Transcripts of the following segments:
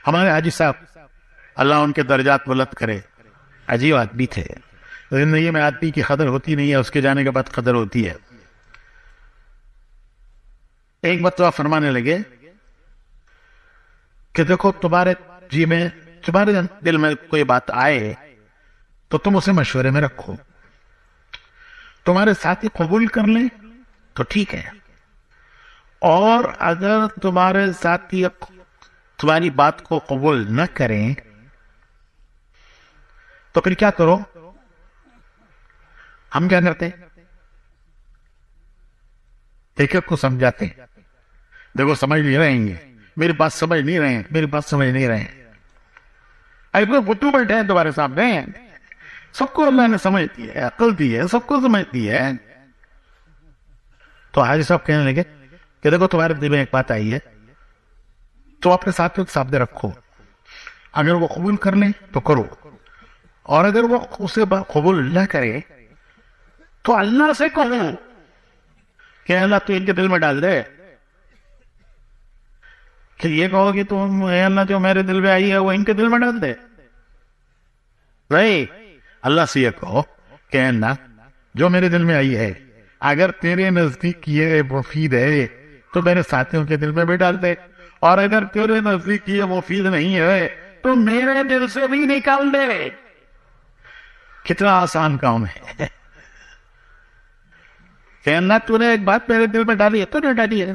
ہمارے حاجی صاحب اللہ ان کے درجات بلند کرے، عجیب آدمی تھے. زندگی میں آدمی کی قدر ہوتی نہیں ہے، اس کے جانے کے بعد قدر ہوتی ہے. ایک مرتبہ فرمانے لگے کہ دیکھو تمہارے جی میں، تمہارے دل میں کوئی بات آئے تو تم اسے مشورے میں رکھو. تمہارے ساتھی قبول کر لیں تو ٹھیک ہے، اور اگر تمہارے ساتھی تمہاری بات کو قبول نہ کریں تو پھر کیا کرو؟ ہم کیا کرتے ہیں؟ ایک ایک کو سمجھاتے ہیں. دیکھو سمجھ نہیں رہے ہیں، میری بات سمجھ نہیں رہے ہیں، میری بات سمجھ نہیں رہے ہیں. ایسے بتو بیٹھے ہیں تمہارے سامنے، سب کو اللہ نے سمجھ دی ہے، عقل دی ہے، سب کو سمجھ دی ہے. تو حاجی صاحب کہنے لگے کہ دیکھو تمہارے دل میں ایک بات آئی ہے، تو اپنے ساتھیوں کے سامنے رکھو. اگر وہ قبول کر لیں تو کرو، اور اگر وہ اسے قبول نہ کرے تو اللہ سے کہو کہ اللہ تو ان کے دل میں ڈال دے. کہ یہ کہو کہ تم اے اللہ جو میرے دل میں آئی ہے وہ ان کے دل میں ڈال دے. نہیں، اللہ سے یہ کہو کہ اے اللہ جو میرے دل میں آئی ہے اگر تیرے نزدیک یہ مفید ہے تو میرے ساتھیوں کے دل میں بھی ڈال دے، اور اگر تیرے نزدیک یہ مفید نہیں ہے تو میرے دل سے بھی نکال دے. کتنا آسان کام ہے کہ اللہ تو نے ایک بات میرے دل میں ڈالی ہے تو نے ڈالی ہے.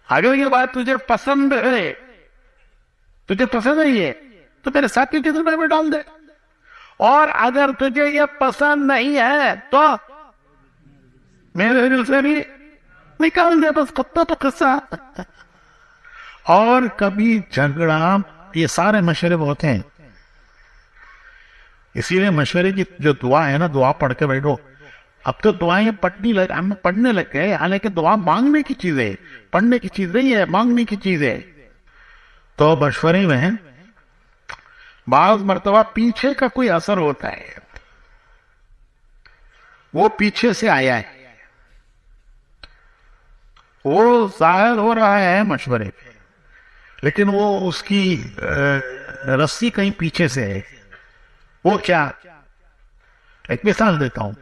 اگر یہ بات تجھے پسند ہے، تجھے پسند نہیں ہے تو میرے ساتھی کے دل میں بھی ڈال دے، اور اگر تجھے یہ پسند نہیں ہے تو میرے دل سے بھی نکال دے. بس کتا تو قصہ. اور کبھی جھگڑا، یہ سارے مشورے بہت ہیں، اسی لیے مشورے کی جو دعا ہے نا، دعا پڑھ کے بیٹھو. اب تو دعائیں پڑھنے لگ گئے، حالانکہ دعا مانگنے کی چیز ہے، پڑھنے کی چیز نہیں ہے، مانگنے کی چیز ہے. تو مشورے میں بعض مرتبہ پیچھے کا کوئی اثر ہوتا ہے، وہ پیچھے سے آیا ہے، وہ ظاہر ہو رہا ہے مشورے پہ، لیکن وہ اس کی رسی کہیں پیچھے سے ہے. وہ کیا؟ ایک مثال دیتا ہوں.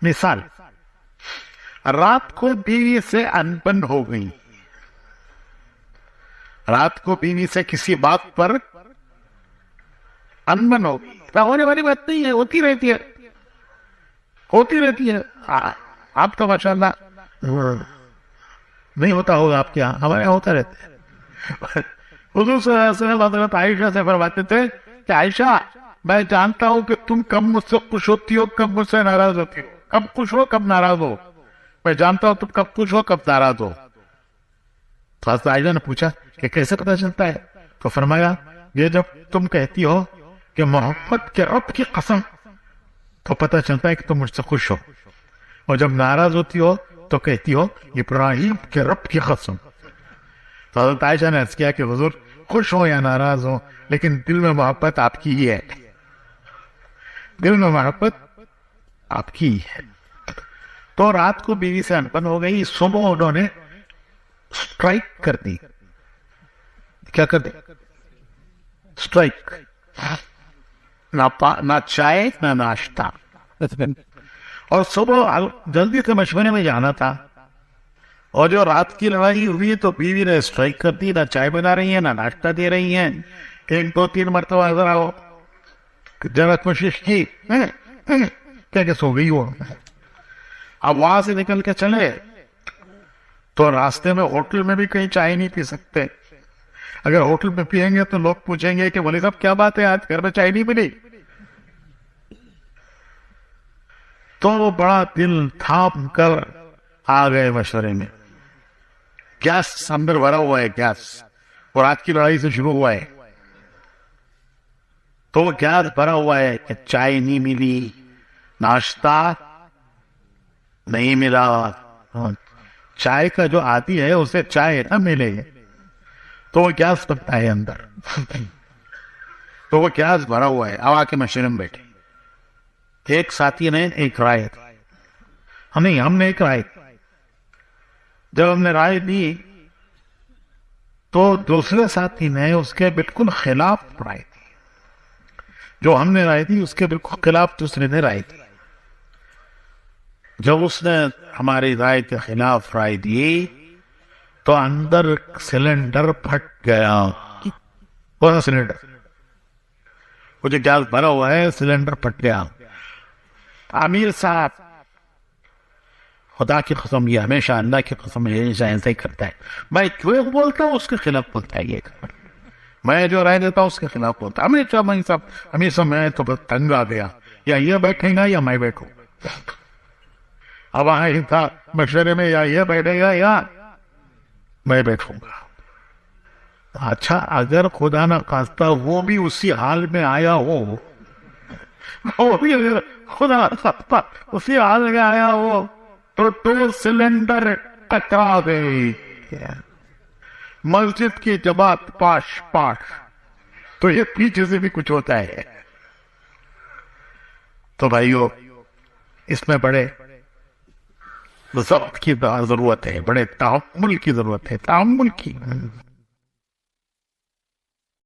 مثال، رات کو بیوی سے انبن ہو گئی، رات کو بیوی سے کسی بات پر انبن ہو گئی. ہونے والی بات نہیں ہے، ہوتی رہتی ہے، ہوتی رہتی ہے. آپ تو ماشاءاللہ نہیں ہوتا ہوگا آپ کے یہاں، ہمارے یہاں ہوتا رہتا ہے. حضور صلی اللہ علیہ وسلم عائشہ سے فرماتے تھے کہ عائشہ میں جانتا ہوں کہ تم کب مجھ سے خوش ہوتی ہو، کب مجھ سے ناراض ہوتی ہو، کب خوش ہو کب ناراض ہو. میں جانتا ہوں تم کب خوش ہو کب ناراض ہو. تو حضرت عائشہ نے پوچھا کہ کیسے پتہ چلتا ہے؟ تو فرمایا یہ جب تم کہتی ہو کہ محبت کے رب کی قسم تو پتہ چلتا ہے کہ تم مجھ سے خوش ہو، اور جب ناراض ہوتی ہو تو کہتی ہو ابراہیم کے رب کی قسم. تو حضرت عائشہ نے عرض کیا کہ حضور خوش ہو یا ناراض ہو لیکن دل میں محبت آپ کی ہی ہے، دل میں محبت آپ کی ہی ہے. تو رات کو بیوی سے انبن ہو گئی، صبح انہوں نے اسٹرائک کر دی. کیا کر دی؟ اسٹرائک. نہ چائے نہ ناشتہ، اور صبح جلدی سے مشورے میں جانا تھا، اور جو رات کی لڑائی ہوئی تو بیوی نے اسٹرائک کر دی، نہ چائے بنا رہی ہیں نہ ناشتہ دے رہی ہیں. 1 2 3 مرتبہ ذرا ذرا کوشش کی کہ سو گئی وہ. اب وہاں سے نکل کے چلے تو راستے میں ہوٹل میں بھی کہیں چائے نہیں پی سکتے. اگر ہوٹل میں پیئیں گے تو لوگ پوچھیں گے کہ ولی صاحب کیا بات ہے آج گھر میں چائے نہیں ملی. تو وہ بڑا دل تھام کر آ گئے مشورے میں. گیس اندر بھرا ہوا ہے، گیس، اور رات کی لڑائی سے شروع ہوا ہے. تو وہ گیس بھرا ہوا ہے کہ چائے نہیں ملی، ناشتہ نہیں ملا. چائے کا جو عادی ہے اسے چائے نہ ملے تو وہ گیس بنتا ہے اندر. تو وہ گیس بھرا ہوا ہے. اب آ کے مشورے میں بیٹھے. ایک ساتھی نے ایک رائے، ہم نے ایک رائے. جب ہم نے رائے دی تو دوسرے ساتھی نے اس کے بالکل خلاف رائے دی، جو ہم نے رائے دی اس کے بالکل خلاف دوسرے نے رائے دی۔ جب اس نے ہماری رائے کے خلاف رائے دی تو اندر سلنڈر پھٹ گیا۔ کون سلنڈر؟ وہ جو گیس بھرا ہوا ہے سلنڈر پھٹ گیا۔ امیر صاحب خدا کی قسم، یہ ہمیشہ اللہ کی قسم ہمیشہ ایسا ہی کرتا ہے، میں جو بولتا ہوں اس کے خلاف بولتا ہے، یہ میں جو رائے دیتا ہوں اس کے خلاف بولتا ہے ہمیشہ۔ ہمیشہ میں تو بس تنگ آ گیا، یا یہ بیٹھے گا یا میں بیٹھوں۔ اب وہاں تھا مشورے میں، یا یہ بیٹھے گا یا میں بیٹھوں گا۔ اچھا اگر خدا نہ خواستہ وہ بھی اسی حال میں آیا ہو، وہ بھی اگر خدا نہ خواستہ اسی حال میں آیا ہو تو دو سلنڈر ٹکرا گئی، مسجد کی جماعت پاش پاش، تو یہ پیچھے سے بھی کچھ ہوتا ہے۔ تو بھائیو اس میں بڑے ضبط کی ضرورت ہے، بڑے تعامل کی ضرورت ہے، تعامل کی۔